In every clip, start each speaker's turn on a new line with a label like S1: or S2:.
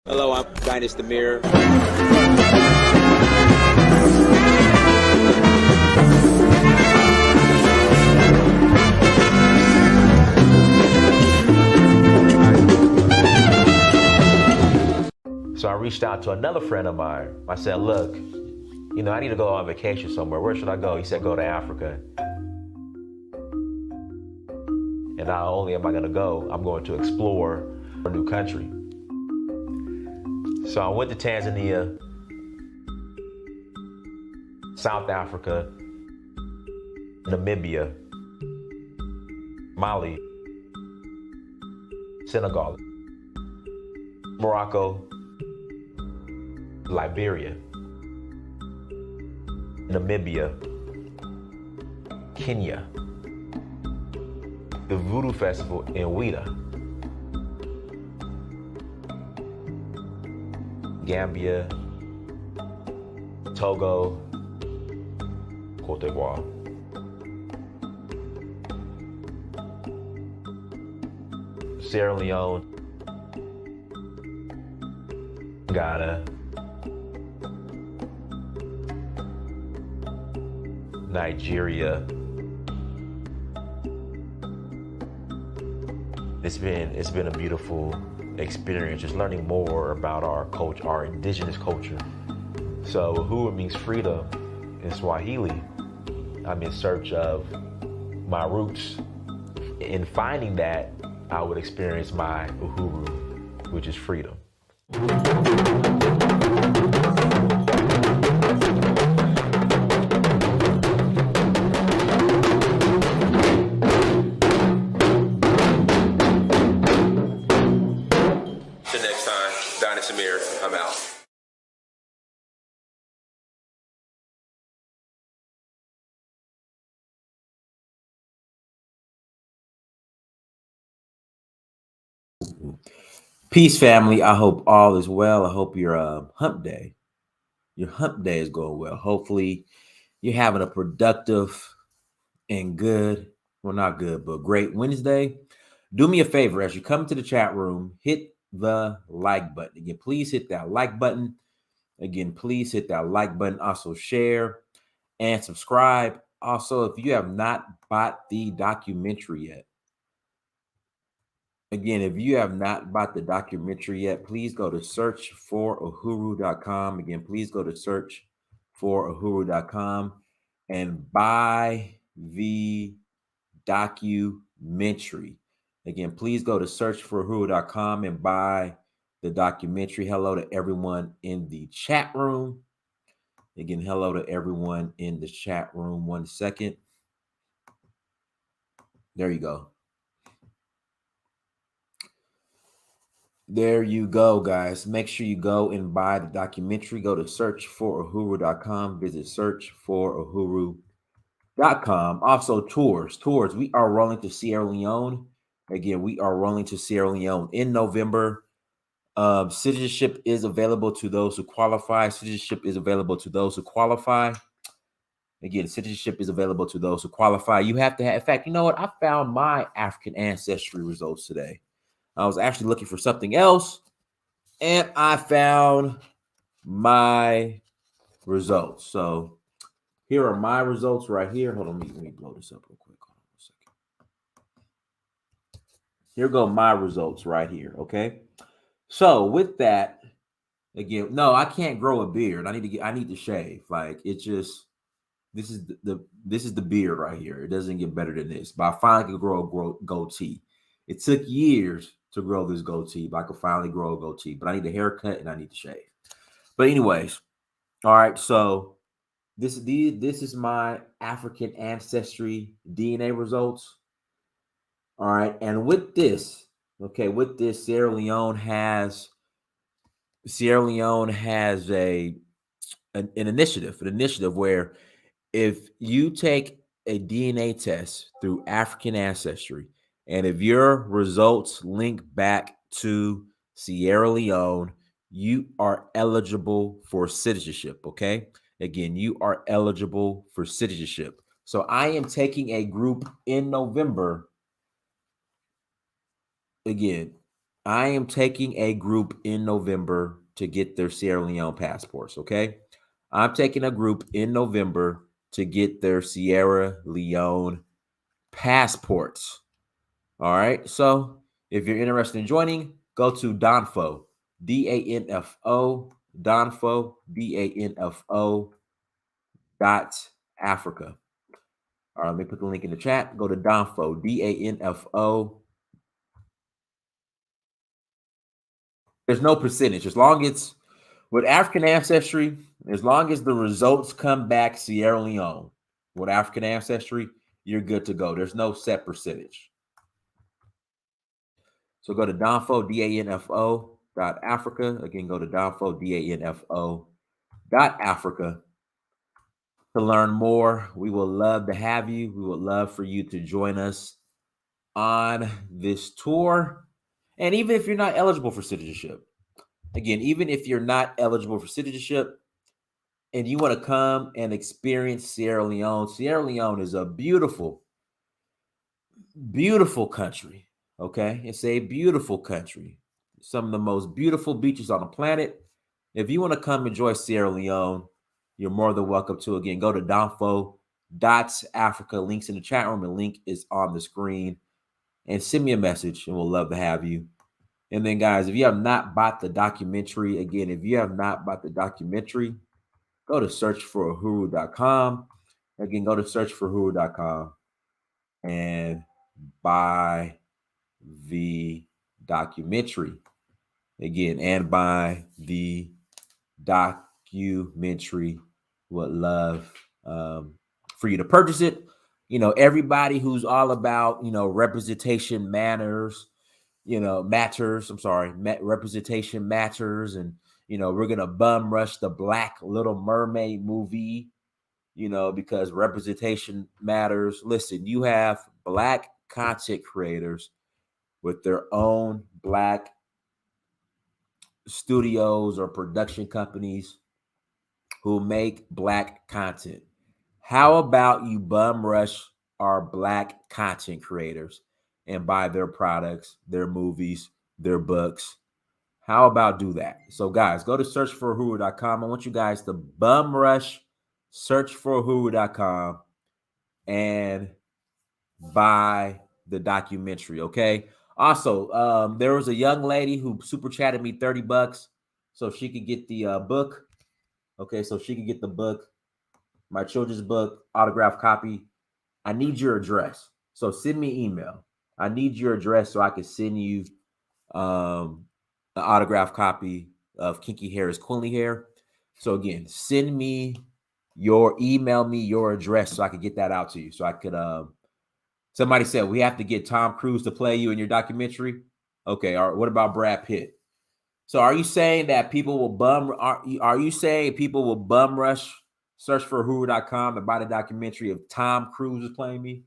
S1: Hello, I'm Dynast Amir.
S2: So I reached out to another friend of mine. I said, look, I need to go on vacation somewhere. Where should I go? He said, go to Africa. And not only am I going to go, I'm going to explore a new country. So I went to Tanzania, South Africa, Namibia, Mali, Senegal, Morocco, Liberia, Namibia, Kenya, the Voodoo Festival in Ouida, Gambia, Togo, Cote d'Ivoire. Sierra Leone, Ghana, Nigeria. It's been a beautiful experience, just learning more about our culture, our indigenous culture. So Uhuru means freedom in Swahili. I'm in search of my roots. In finding that, I would experience my Uhuru, which is freedom.
S1: Till next time, Dynast Amir, I'm out.
S3: Peace, family. I hope all is well. I hope your hump day is going well. Hopefully, you're having a productive and good, well, not good, but great Wednesday. Do me a favor as you come to the chat room, hit the like button. Again, please hit that like button. Again, please hit that like button. Also, share and subscribe. Also, if you have not bought the documentary yet, again, if you have not bought the documentary yet, please go to searchforuhuru.com. Again, please go to searchforuhuru.com and buy the documentary. Again, please go to searchforuhuru.com and buy the documentary. Hello to everyone in the chat room. Again, hello to everyone in the chat room. 1 second. There you go. There you go, guys. Make sure you go and buy the documentary. Go to searchforuhuru.com. Visit searchforuhuru.com. Also, tours. We are rolling to Sierra Leone. Again, we are rolling to Sierra Leone in November. Citizenship is available to those who qualify. Again, citizenship is available to those who qualify. You have to have, in fact, you know what? I found my African ancestry results today. I was actually looking for something else, and I found my results. So here are my results right here. Hold on, let me blow this up real quick. Hold on a second. Here go my results right here, okay? So with that, again, no, I can't grow a beard. I need to shave. Like, it's just, this is the beard right here. It doesn't get better than this. But I finally could grow a goatee. It took years to grow this goatee, but I could finally grow a goatee. But I need a haircut and I need to shave. But anyways, all right. So this is my African ancestry DNA results. All right, and with this, Sierra Leone has an initiative where if you take a DNA test through African ancestry, and if your results link back to Sierra Leone, you are eligible for citizenship, okay? Again, you are eligible for citizenship. So I am taking a group in November. Again, I am taking a group in November to get their Sierra Leone passports. Okay. I'm taking a group in November to get their Sierra Leone passports. All right. So if you're interested in joining, go to Danfo, DANFO, Danfo, DANFO .Africa. All right, let me put the link in the chat. Go to Danfo, DANFO. There's no percentage. As long as with African ancestry, as long as the results come back Sierra Leone with African ancestry, you're good to go. There's no set percentage. So go to Danfo, DANFO .Africa. Again, go to Danfo, DANFO .Africa to learn more. We will love to have you. We would love for you to join us on this tour. And even if you're not eligible for citizenship, again, even if you're not eligible for citizenship and you want to come and experience Sierra Leone is a beautiful, beautiful country. Okay. It's a beautiful country. Some of the most beautiful beaches on the planet. If you want to come enjoy Sierra Leone, you're more than welcome to. Again, go to Danfo.Africa. Links in the chat room and link is on the screen. And send me a message and we'll love to have you. And then, guys, if you have not bought the documentary, again, if you have not bought the documentary, go to searchforuhuru.com. Again, go to searchforuhuru.com and buy the documentary. Again, and buy the documentary. Would love for you to purchase it. You know, everybody who's all about, you know, representation matters. Representation matters. And, you know, we're going to bum rush the Black Little Mermaid movie, you know, because representation matters. Listen, you have Black content creators with their own Black studios or production companies who make Black content. How about you bum rush our Black content creators and buy their products, their movies, their books? How about do that? So, guys, go to searchforuhuru.com. I want you guys to bum rush searchforuhuru.com and buy the documentary, okay? Also, there was a young lady who super chatted me $30 so she could get the book. Okay, so she could get the book, my children's book, autographed copy. I need your address. So send me email. I need your address so I can send you an autographed copy of Kinky Hair is Queenly Hair. So again, email me your address so I could get that out to you. So I could, somebody said we have to get Tom Cruise to play you in your documentary. Okay, all right. What about Brad Pitt? So are you saying that people will are you saying people will bum rush searchforuhuru.com to buy the documentary if Tom Cruise is playing me?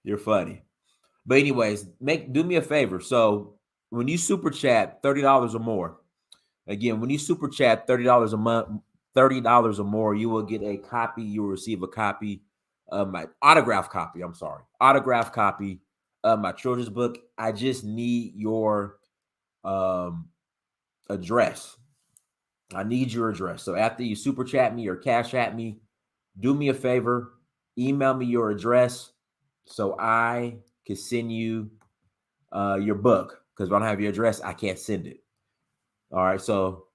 S3: You're funny. But anyways, do me a favor. So when you super chat $30 or more, again, when you super chat $30 a month, $30 or more, you will get a copy. You will receive a copy of my autograph copy. Autograph copy of my children's book. I just need your address. I need your address. So after you super chat me or cash at me, do me a favor, email me your address so I can send you your book. Because if I don't have your address, I can't send it. All right. So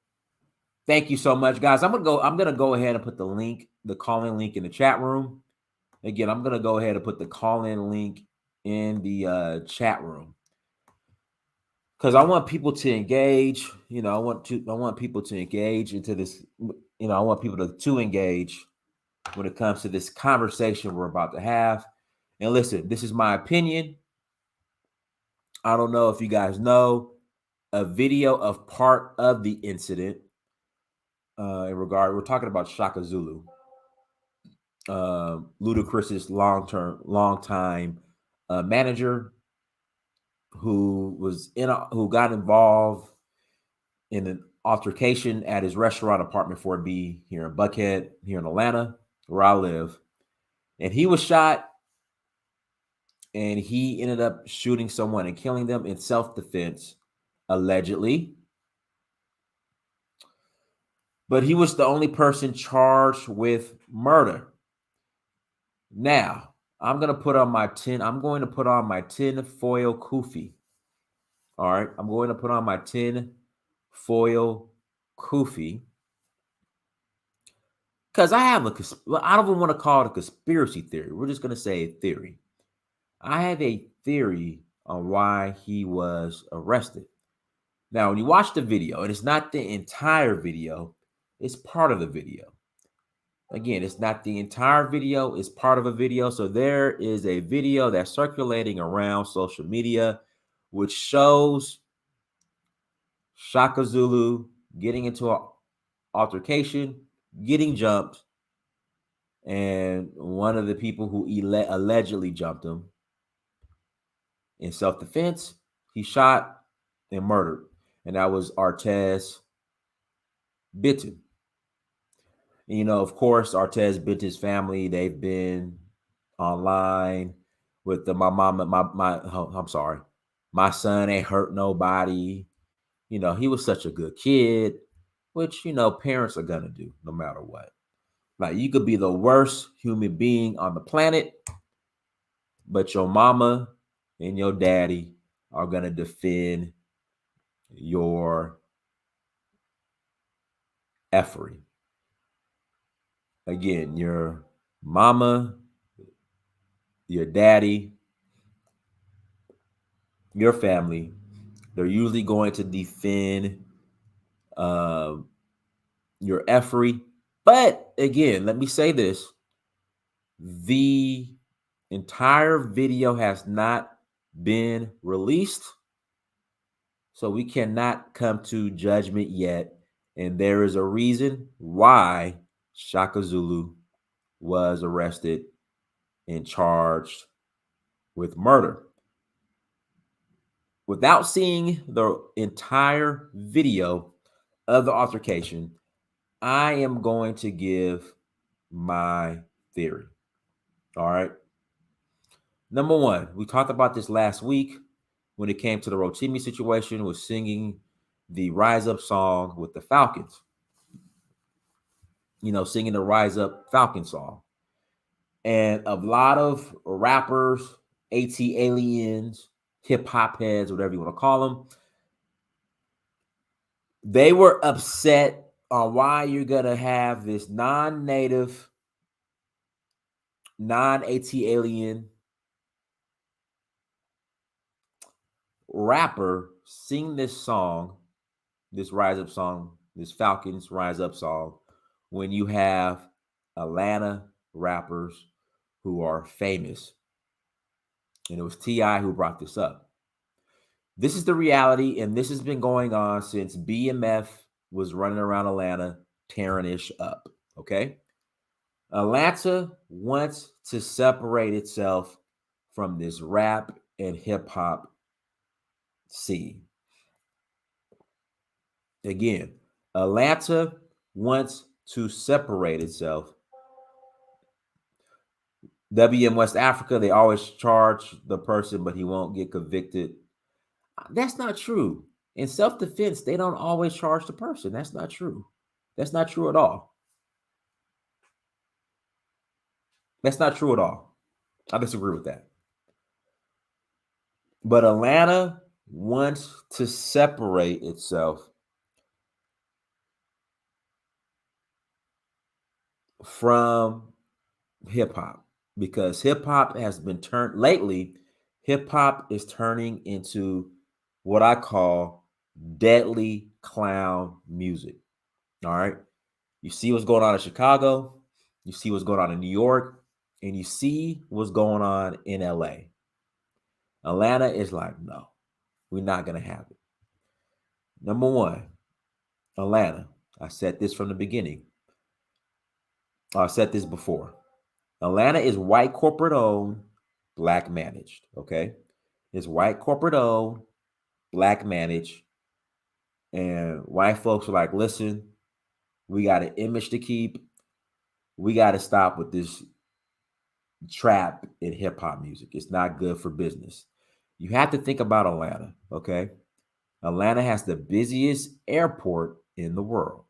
S3: thank you so much, guys. I'm gonna go ahead and put the call-in link in the chat room. Again, I'm gonna go ahead and put the call-in link in the chat room. Because I want people to engage, you know, I want people to engage into this, you know, I want people to engage when it comes to this conversation we're about to have. And listen, this is my opinion. I don't know if you guys know a video of part of the incident we're talking about Shaka Zulu, Ludacris's long-time manager who got involved in an altercation at his restaurant apartment 4B here in Buckhead, here in Atlanta, where I live. And he was shot and he ended up shooting someone and killing them in self-defense, allegedly. But he was the only person charged with murder. Now, I'm going to put on my tin foil kufi. All right, I'm going to put on my tin foil kufi because I don't even want to call it a conspiracy theory. We're just going to say a theory. I have a theory on why he was arrested. Now, when you watch the video, and it's not the entire video, it's part of the video. Again, it's not the entire video, it's part of a video. So there is a video that's circulating around social media, which shows Shaka Zulu getting into an altercation, getting jumped, and one of the people who allegedly jumped him in self-defense, he shot and murdered. And that was Artez Bitten. You know, of course, Artez Bitten's family, they've been online with my son ain't hurt nobody. You know, he was such a good kid, which, you know, parents are gonna do no matter what. Like, you could be the worst human being on the planet, but your mama and your daddy are gonna defend your effery. Again, your mama, your daddy, your family, they're usually going to defend your effery. But again, let me say this. The entire video has not been released, so we cannot come to judgment yet. And there is a reason why Shaka Zulu was arrested and charged with murder. Without seeing the entire video of the altercation, I am going to give my theory. All right. Number one, we talked about this last week when it came to the Rotimi situation with singing the Rise Up song with the Falcons. You know, singing the Rise Up Falcon song. And a lot of rappers, AT aliens, hip hop heads, whatever you want to call them, they were upset on why you're going to have this non-native, non-AT alien rapper sing this song, this Rise Up song, this Falcons Rise Up song, when you have Atlanta rappers who are famous. And it was T.I. who brought this up. This is the reality, and this has been going on since BMF was running around Atlanta tearing ish up, okay? Atlanta wants to separate itself from this rap and hip-hop scene. Again, Atlanta wants to separate itself. WM West Africa, they always charge the person, but he won't get convicted. That's not true. In self-defense, they don't always charge the person. That's not true. That's not true at all. That's not true at all. I disagree with that. But Atlanta wants to separate itself from hip-hop because hip-hop has been turned lately. Hip-hop is turning into what I call deadly clown music. All right. You see what's going on in Chicago, you see what's going on in New York, and you see what's going on in LA. Atlanta is like, no, we're not going to have it. Number one, Atlanta. I said this from the beginning. I said this before. Atlanta is white corporate owned, black managed. Okay. It's white corporate owned, black managed. And white folks are like, listen, we got an image to keep. We got to stop with this trap and hip hop music. It's not good for business. You have to think about Atlanta, okay? Atlanta has the busiest airport in the world.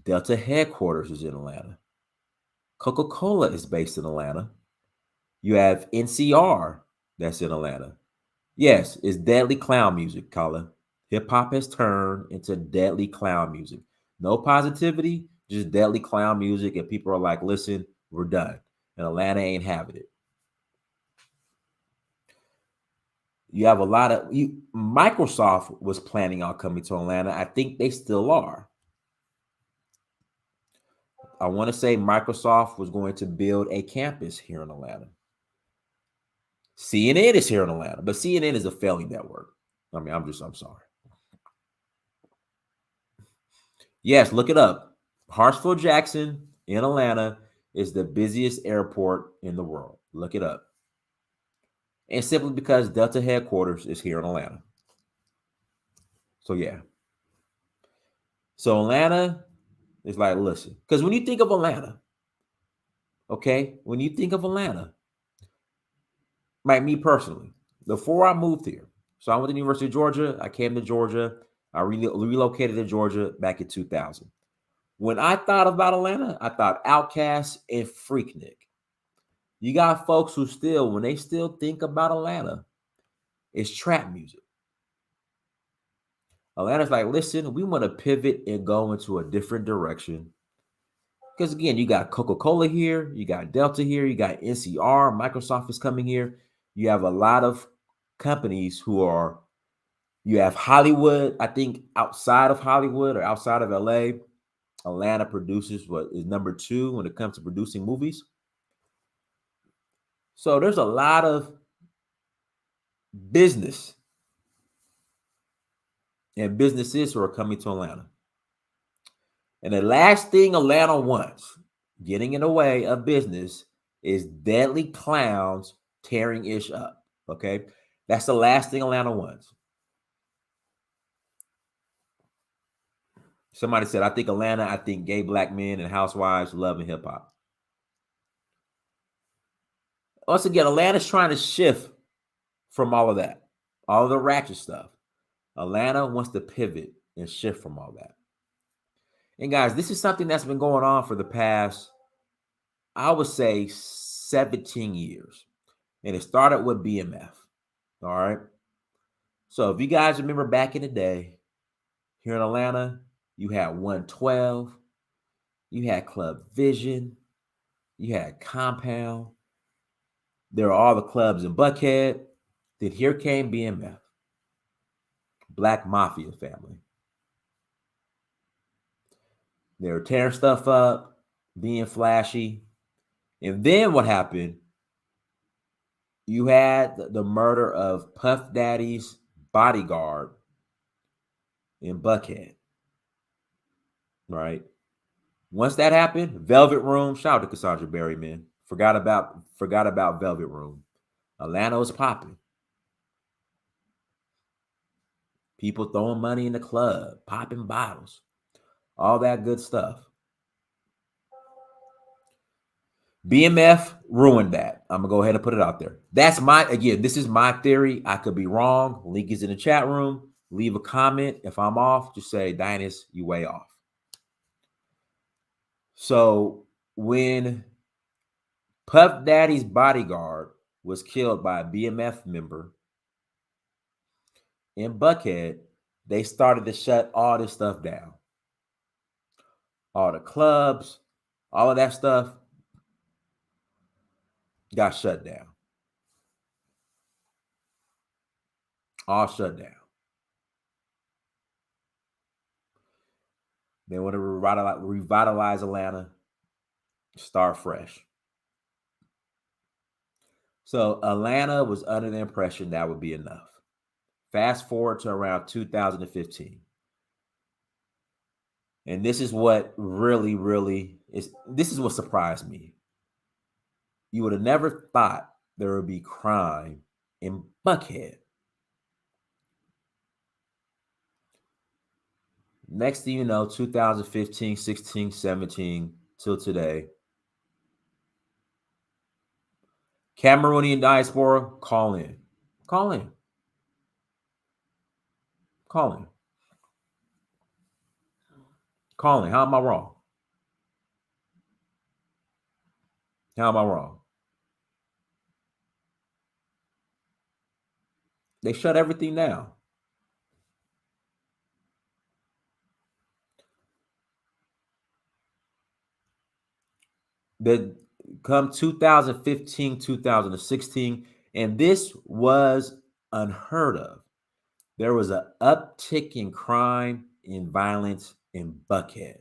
S3: Delta headquarters is in Atlanta. Coca-Cola is based in Atlanta. You have NCR that's in Atlanta. Yes, it's deadly clown music, Colin. Hip hop has turned into deadly clown music. No positivity, just deadly clown music. And people are like, listen, we're done. And Atlanta ain't having it. You have a lot of Microsoft was planning on coming to Atlanta. I think they still are. I want to say Microsoft was going to build a campus here in Atlanta. CNN is here in Atlanta, but CNN is a failing network. I mean, I'm sorry. Yes, look it up. Hartsfield Jackson in Atlanta is the busiest airport in the world. Look it up. And simply because Delta headquarters is here in Atlanta. So, yeah. So, Atlanta is like, listen, because when you think of Atlanta, okay, when you think of Atlanta, like me personally, before I moved here, so I went to the University of Georgia, I came to Georgia, I relocated to Georgia back in 2000. When I thought about Atlanta, I thought Outkast and Freaknik. You got folks who still, when they still think about Atlanta, it's trap music. Atlanta's like, listen, we want to pivot and go into a different direction. Because again, you got Coca-Cola here, you got Delta here, you got NCR, Microsoft is coming here. You have a lot of companies who are, you have Hollywood. I think outside of Hollywood or outside of LA, Atlanta produces what is number 2 when it comes to producing movies. So there's a lot of business and businesses who are coming to Atlanta. And the last thing Atlanta wants, getting in the way of business, is deadly clowns tearing ish up. Okay. That's the last thing Atlanta wants. Somebody said, I think Atlanta, I think gay black men and housewives loving hip hop. Once again, Atlanta's trying to shift from all of that, all of the ratchet stuff. Atlanta wants to pivot and shift from all that. And guys, this is something that's been going on for the past, I would say, 17 years. And it started with BMF. All right. So if you guys remember back in the day, here in Atlanta, you had 112, you had Club Vision, you had Compound. There were all the clubs in Buckhead. Then here came BMF, Black Mafia family. They were tearing stuff up, being flashy. And then what happened? You had the murder of Puff Daddy's bodyguard in Buckhead, right? Once that happened, Velvet Room, shout out to Cassandra Berryman. Forgot about Velvet Room. Atlanta was popping. People throwing money in the club, popping bottles, all that good stuff. BMF ruined that. I'm gonna go ahead and put it out there. This is my theory. I could be wrong. Link is in the chat room. Leave a comment. If I'm off, just say, Dynast, you way off. So when Puff Daddy's bodyguard was killed by a BMF member in Buckhead, they started to shut all this stuff down. All the clubs, all of that stuff got shut down. All shut down. They want to revitalize Atlanta, start fresh. So Atlanta was under the impression that would be enough. Fast forward to around 2015. And this is what really this is what surprised me. You would have never thought there would be crime in Buckhead. Next thing you know, 2015, 16, 17, till today, Cameroonian diaspora, call in. Call in. Call in. Call in. How am I wrong? How am I wrong? They shut everything down. The come 2015, 2016, and this was unheard of. There was an uptick in crime and violence in Buckhead.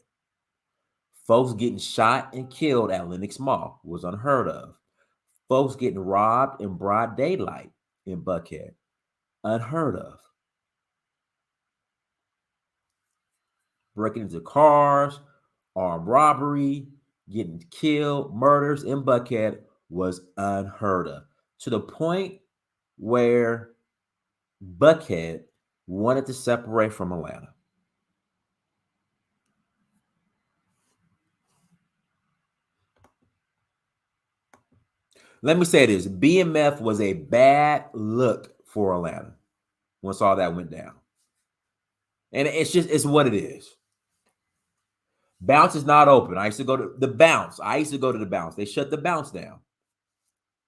S3: Folks getting shot and killed at Lenox Mall was unheard of. Folks getting robbed in broad daylight in Buckhead, unheard of. Breaking into cars, armed robbery, getting killed, murders in Buckhead was unheard of. To the point where Buckhead wanted to separate from Atlanta. Let me say this, BMF was a bad look for Atlanta once all that went down. And it's what it is. Bounce is not open. I used to go to the Bounce. They shut the Bounce down.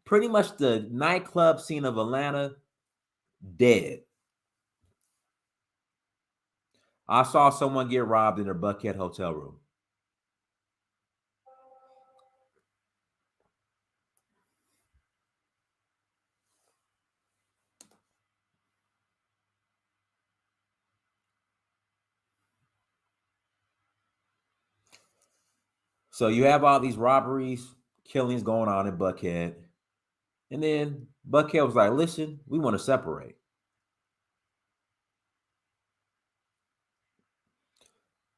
S3: Pretty much the nightclub scene of Atlanta, dead. I saw someone get robbed in their Buckhead hotel room. So you have all these robberies, killings going on in Buckhead. And then Buckhead was like, listen, we want to separate.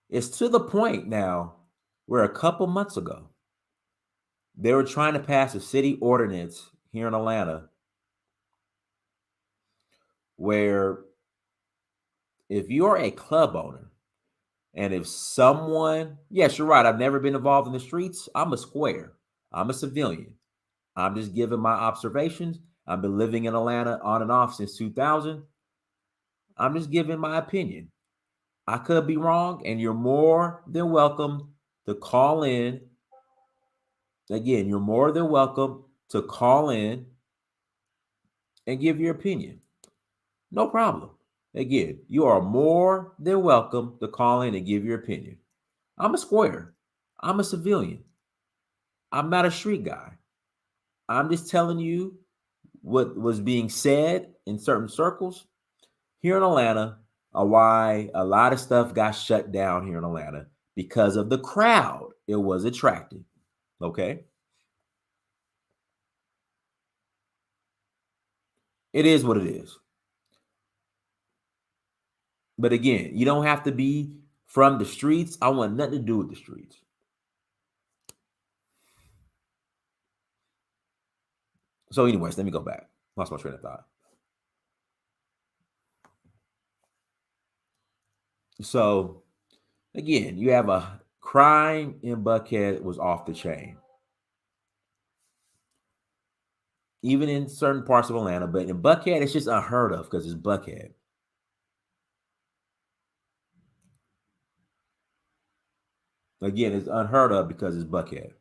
S3: It's to the point now where a couple months ago, they were trying to pass a city ordinance here in Atlanta where if you're a club owner and if someone, yes, you're right, I've never been involved in the streets. I'm a square. I'm a civilian. I'm just giving my observations. I've been living in Atlanta on and off since 2000. I'm just giving my opinion. I could be wrong, and you're more than welcome to call in. Again, you're more than welcome to call in and give your opinion. No problem. Again, you are more than welcome to call in and give your opinion. I'm a square. I'm a civilian. I'm not a street guy. I'm just telling you what was being said in certain circles here in Atlanta, why a lot of stuff got shut down here in Atlanta because of the crowd it was attracting. Okay. It is what it is. But again, you don't have to be from the streets. I want nothing to do with the streets. So, anyways, let me go back. Lost my train of thought. So, again, you have a crime in Buckhead was off the chain. Even in certain parts of Atlanta, but in Buckhead, it's just unheard of because it's Buckhead. Again, it's unheard of because it's Buckhead.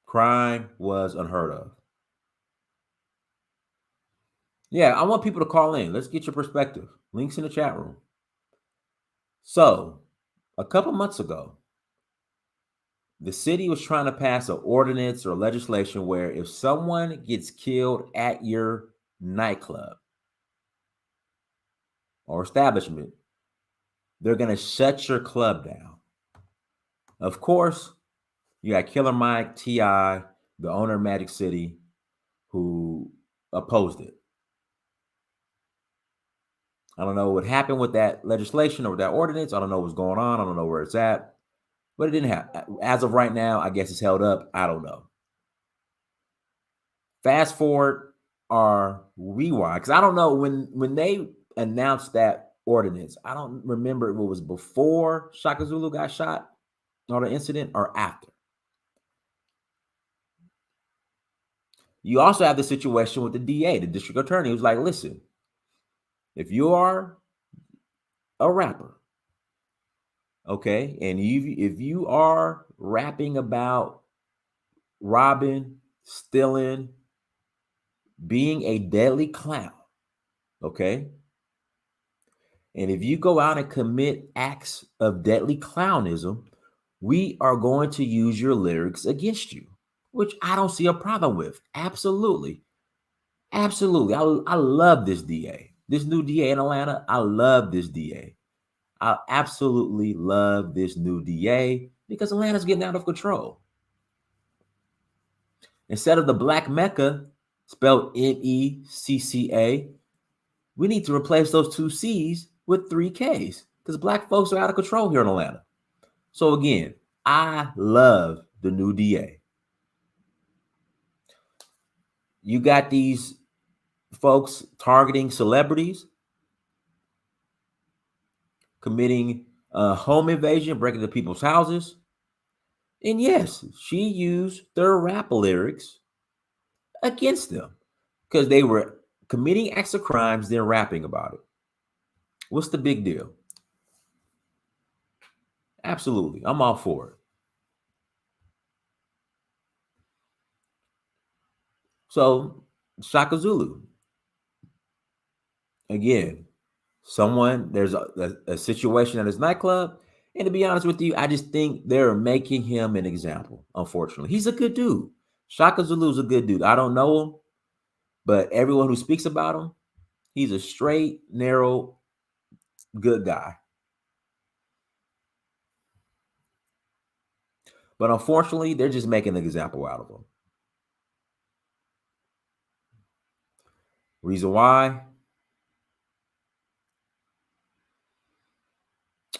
S3: Crime was unheard of. Yeah, I want people to call in. Let's get your perspective. Links in the chat room. So, a couple months ago, the city was trying to pass an ordinance or legislation where if someone gets killed at your nightclub or establishment, they're going to shut your club down. Of course, you got Killer Mike, T.I., the owner of Magic City, who opposed it. I don't know what happened with that legislation or that ordinance. I don't know what's going on. I don't know where it's at. But it didn't happen. As of right now, I guess it's held up. I don't know. Fast forward or rewind, because I don't know when they announced that ordinance. I don't remember if it was before Shaka Zulu got shot or the incident or after. You also have the situation with the DA, the district attorney, who's like, listen, if you are a rapper, okay, and if you are rapping about robbing, stealing, being a deadly clown, okay, and if you go out and commit acts of deadly clownism, we are going to use your lyrics against you, which I don't see a problem with. Absolutely. Absolutely. I love this DA. This new DA in Atlanta, I love this DA. I absolutely love this new DA because Atlanta's getting out of control. Instead of the Black Mecca, spelled MECCA, we need to replace those two C's with three K's because black folks are out of control here in Atlanta. So again, I love the new DA. You got these folks targeting celebrities, committing home invasion, breaking into people's houses. And yes, she used their rap lyrics against them because they were committing acts of crimes, then rapping about it. What's the big deal? Absolutely. I'm all for it. So, Shaka Zulu, again, there's a situation at his nightclub. And to be honest with you, I just think they're making him an example, unfortunately. He's a good dude. Shaka Zulu's a good dude. I don't know him, but everyone who speaks about him, he's a straight, narrow, good guy. But unfortunately, they're just making an example out of him. Reason why?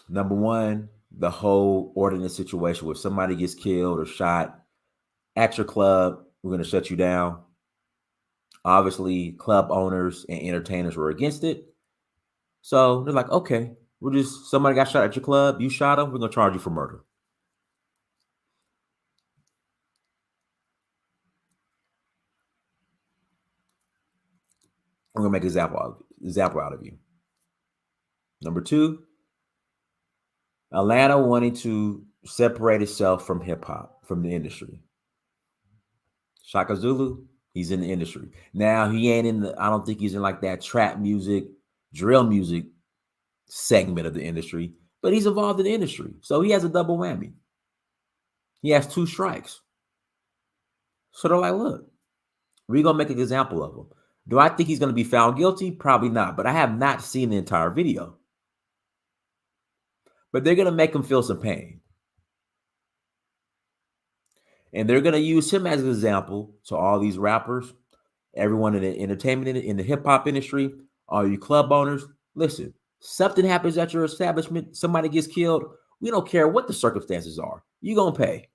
S3: Number one, the whole ordinance situation where somebody gets killed or shot at your club, we're going to shut you down. Obviously, club owners and entertainers were against it. So they're like, okay, somebody got shot at your club, you shot him, we're going to charge you for murder. I'm going to make an example out of you. Number two, Atlanta wanting to separate itself from hip hop, from the industry. Shaka Zulu, he's in the industry. Now he ain't I don't think he's in like that trap music, drill music segment of the industry, but he's involved in the industry. So he has a double whammy. He has two strikes. So they're like, look, we're going to make an example of him. Do I think he's going to be found guilty? Probably not, but I have not seen the entire video. But they're going to make him feel some pain. And they're going to use him as an example to all these rappers, everyone in the entertainment, in the hip hop industry, all you club owners. Listen, something happens at your establishment, somebody gets killed. We don't care what the circumstances are. You're going to pay.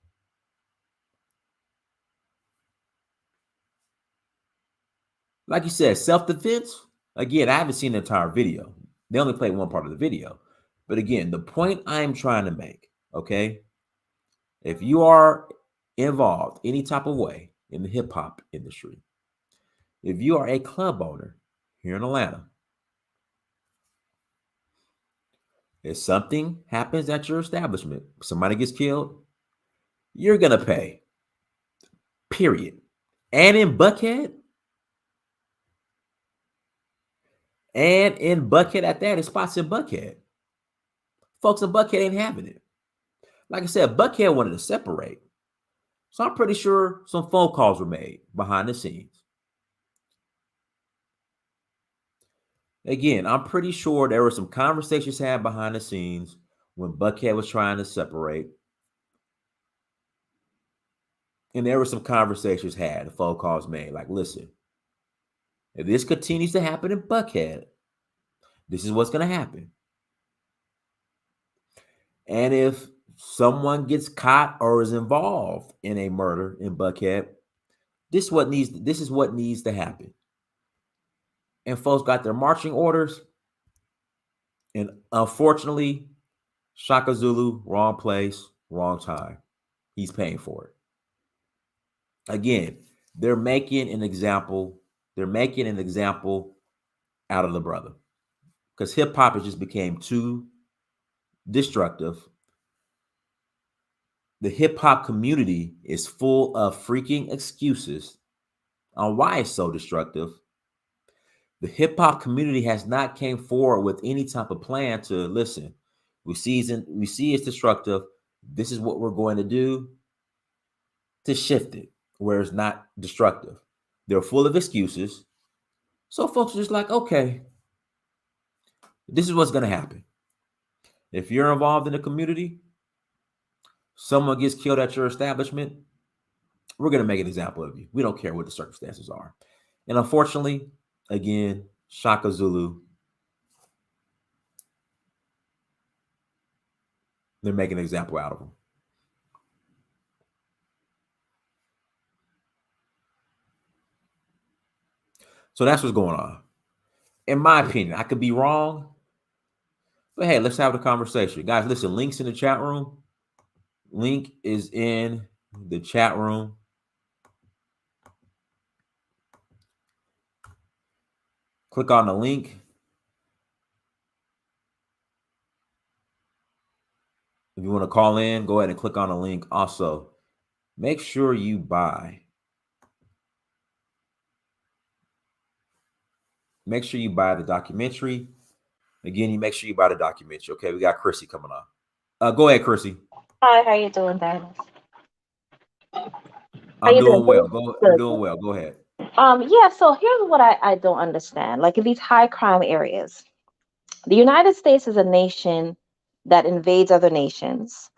S3: Like you said, self-defense. Again, I haven't seen the entire video. They only played one part of the video. But again, the point I'm trying to make, okay? If you are involved any type of way in the hip hop industry, if you are a club owner here in Atlanta, if something happens at your establishment, somebody gets killed, you're going to pay. Period. And in Buckhead, at that, it's spots in Buckhead. Folks in Buckhead ain't having it. Like I said, Buckhead wanted to separate. So I'm pretty sure some phone calls were made behind the scenes. Again, I'm pretty sure there were some conversations had behind the scenes when Buckhead was trying to separate. And there were some conversations had, phone calls made. Like, listen, if this continues to happen in Buckhead, this is what's going to happen. And if someone gets caught or is involved in a murder in Buckhead, this is what needs to happen. And folks got their marching orders. And unfortunately, Shaka Zulu, wrong place, wrong time. He's paying for it. Again, They're making an example. They're making an example out of the brother because hip hop has just became too destructive. The hip hop community is full of freaking excuses on why it's so destructive. The hip hop community has not came forward with any type of plan to listen. We see it's destructive. This is what we're going to do to shift it where it's not destructive. They're full of excuses. So folks are just like, okay, this is what's going to happen. If you're involved in the community, someone gets killed at your establishment, we're going to make an example of you. We don't care what the circumstances are. And unfortunately, again, Shaka Zulu, they're making an example out of him. So that's what's going on. In my opinion, I could be wrong, but hey, let's have the conversation. Guys, listen, links in the chat room. Link is in the chat room. Click on the link. If you want to call in, go ahead and click on the link. Also, make sure you buy. Make sure you buy the documentary. Again, you make sure you buy the documentary. Okay, we got Chrissy coming on. Go ahead, Chrissy.
S4: Hi, how you doing, Dennis?
S3: I'm doing well. I'm doing well. Go ahead.
S4: Yeah, so here's what I don't understand. Like in these high crime areas, the United States is a nation that invades other nations,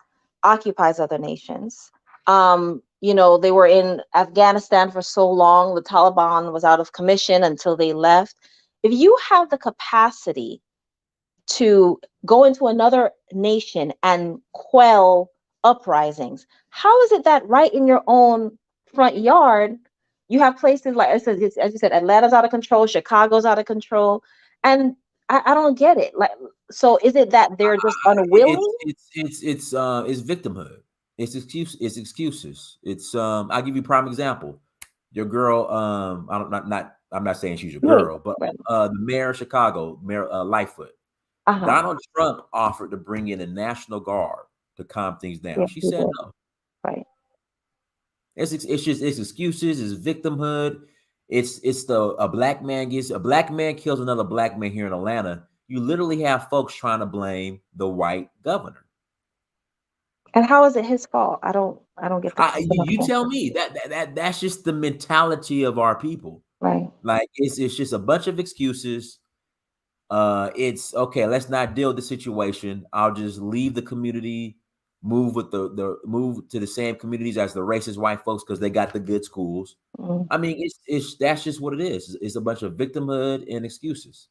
S4: occupies other nations. They were in Afghanistan for so long, the Taliban was out of commission until they left. If you have the capacity to go into another nation and quell uprisings, how is it that right in your own front yard, you have places like, as you said, Atlanta's out of control, Chicago's out of control, and I don't get it. Like, so is it that they're just unwilling?
S3: It's victimhood. It's excuses. It's I'll give you a prime example. Your girl, I'm not saying she's your girl, but the mayor of Chicago, Mayor Lightfoot. Donald Trump offered to bring in a National Guard to calm things down.
S4: Yeah,
S3: she said
S4: did.
S3: no.
S4: Right.
S3: It's excuses. It's victimhood. It's a black man kills another black man here in Atlanta. You literally have folks trying to blame the white governor.
S4: And how is it his fault? I don't get the
S3: you tell me. That's just the mentality of our people.
S4: Right.
S3: Like it's just a bunch of excuses. It's okay, let's not deal with the situation. I'll just leave the community, move with move to the same communities as the racist white folks because they got the good schools.
S4: Mm.
S3: I mean, that's just what it is. It's a bunch of victimhood and excuses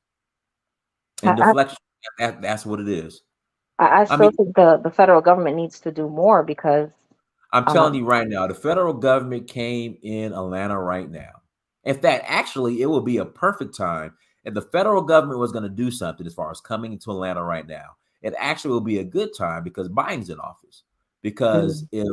S3: and deflection. That's what it is.
S4: I still think the federal government needs to do more because
S3: I'm telling you right now, the federal government came in Atlanta right now. In fact, actually, it would be a perfect time if the federal government was going to do something as far as coming into Atlanta right now. It actually will be a good time because Biden's in office. Because if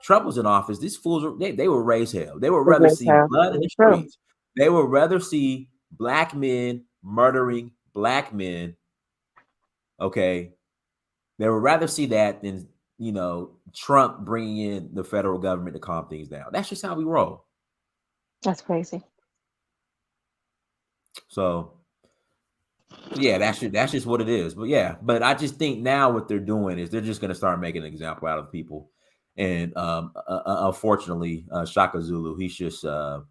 S3: Trump was in office, these fools they would raise hell. They would rather see blood in the streets. They would rather see black men murdering black men. Okay, they would rather see that than Trump bringing in the federal government to calm things down. That's just how we roll.
S4: That's crazy.
S3: So yeah, that's just what it is. But I just think now what they're doing is they're just going to start making an example out of people. And unfortunately, Shaka Zulu, he's just a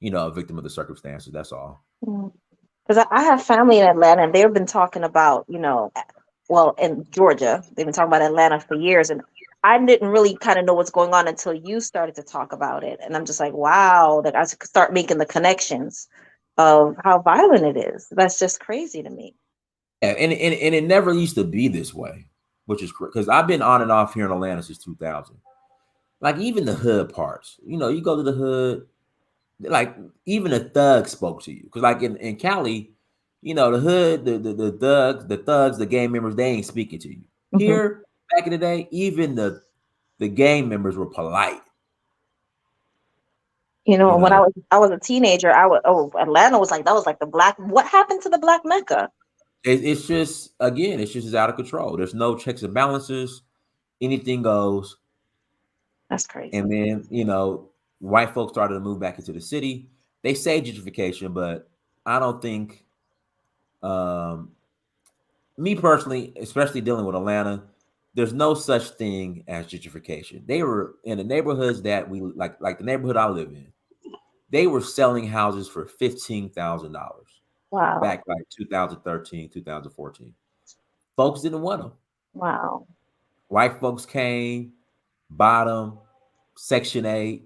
S3: victim of the circumstances. That's all.
S4: Because I have family in Atlanta, and they've been talking about, in Georgia, they've been talking about Atlanta for years, and I didn't really kind of know what's going on until you started to talk about it. And I'm just like, wow, that I could start making the connections of how violent it is. That's just crazy to me.
S3: Yeah, and it never used to be this way, which is because I've been on and off here in Atlanta since 2000. Like even the hood parts, you go to the hood, like even a thug spoke to you. Because like in Cali, the hood, the thugs, the gang members, they ain't speaking to you. Here, back in the day, even the gang members were polite.
S4: You know,
S3: You
S4: when
S3: know,
S4: I was a teenager, Atlanta was like, that was like the black. What happened to the Black Mecca?
S3: it's just, again, it's just out of control. There's no checks and balances. Anything goes.
S4: That's crazy.
S3: And then, you know, white folks started to move back into the city. They say gentrification, but I don't think, um, me personally, especially dealing with Atlanta, there's no such thing as gentrification. They were in the neighborhoods that we like the neighborhood I live in. They were selling houses for $15,000
S4: Wow.
S3: back like 2013, 2014. Folks didn't want them.
S4: Wow.
S3: White folks came, bought them, Section 8.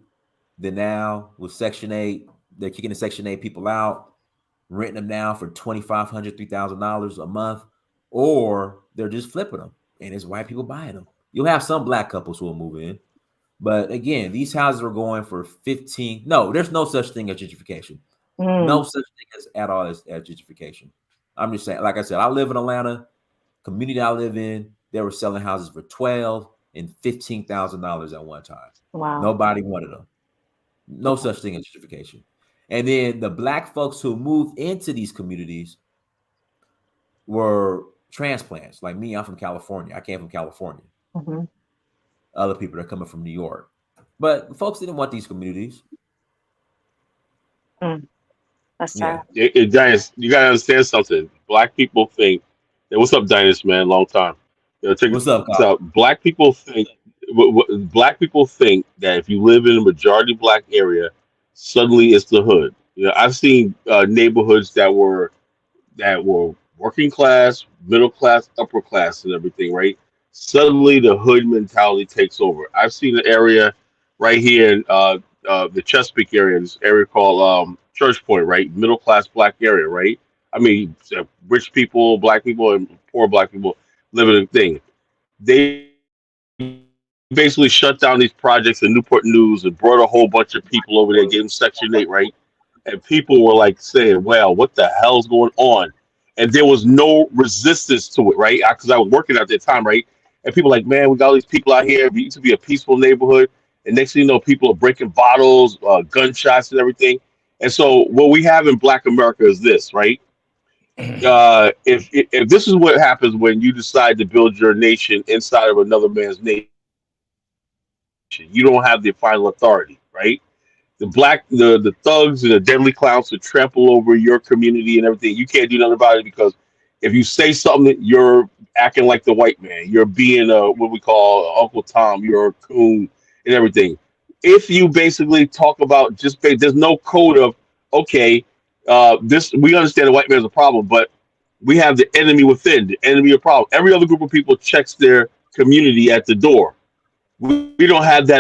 S3: Then now with Section 8, they're kicking the Section 8 people out, renting them now for $2,500, $3,000 a month, or they're just flipping them, and it's white people buying them. You'll have some black couples who will move in, but again, these houses are going for 15. No, there's no such thing as gentrification. No
S4: Mm,
S3: such thing as at all as gentrification. I'm just saying, like I said, I live in Atlanta, community I live in, they were selling houses for $12,000 and $15,000 at one time.
S4: wow.
S3: Nobody wanted them. No such thing as gentrification. And then the black folks who moved into these communities were transplants. Like me, I'm from California. I came from California.
S4: Hmm.
S3: Other people are coming from New York. But folks didn't want these communities.
S4: Mm, that's
S3: Yeah.
S4: sad.
S5: Dynast, you gotta understand something. Black people think. Hey, what's up, Dynast, man? Long time. Check
S3: What's up,
S5: this
S3: Carl?
S5: out. Black people think. Black people think that if you live in a majority black area, suddenly it's the hood. I've seen neighborhoods that were working class, middle class, upper class, and everything, right? Suddenly the hood mentality takes over. I've seen an area right here in the Chesapeake area, this area called Church Point, right? Middle class black area, right? I mean, rich people, black people, and poor black people live in a thing. They basically shut down these projects in Newport News and brought a whole bunch of people over there, gave them Section 8, right? And people were like saying, "Well, what the hell's going on?" And there was no resistance to it, right? Because I was working at that time, right? And people like, "Man, we got all these people out here. It used to be a peaceful neighborhood." And next thing you know, people are breaking bottles, gunshots, and everything. And so, what we have in Black America is this, right? If this is what happens when you decide to build your nation inside of another man's nation, you don't have the final authority, right? The thugs and the deadly clowns to trample over your community and everything. You can't do nothing about it because if you say something, you're acting like the white man. You're being what we call Uncle Tom. You're a coon and everything. If you basically talk about there's no code of okay, this we understand the white man is a problem, but we have the enemy within, the enemy of problem. Every other group of people checks their community at the door. We don't have that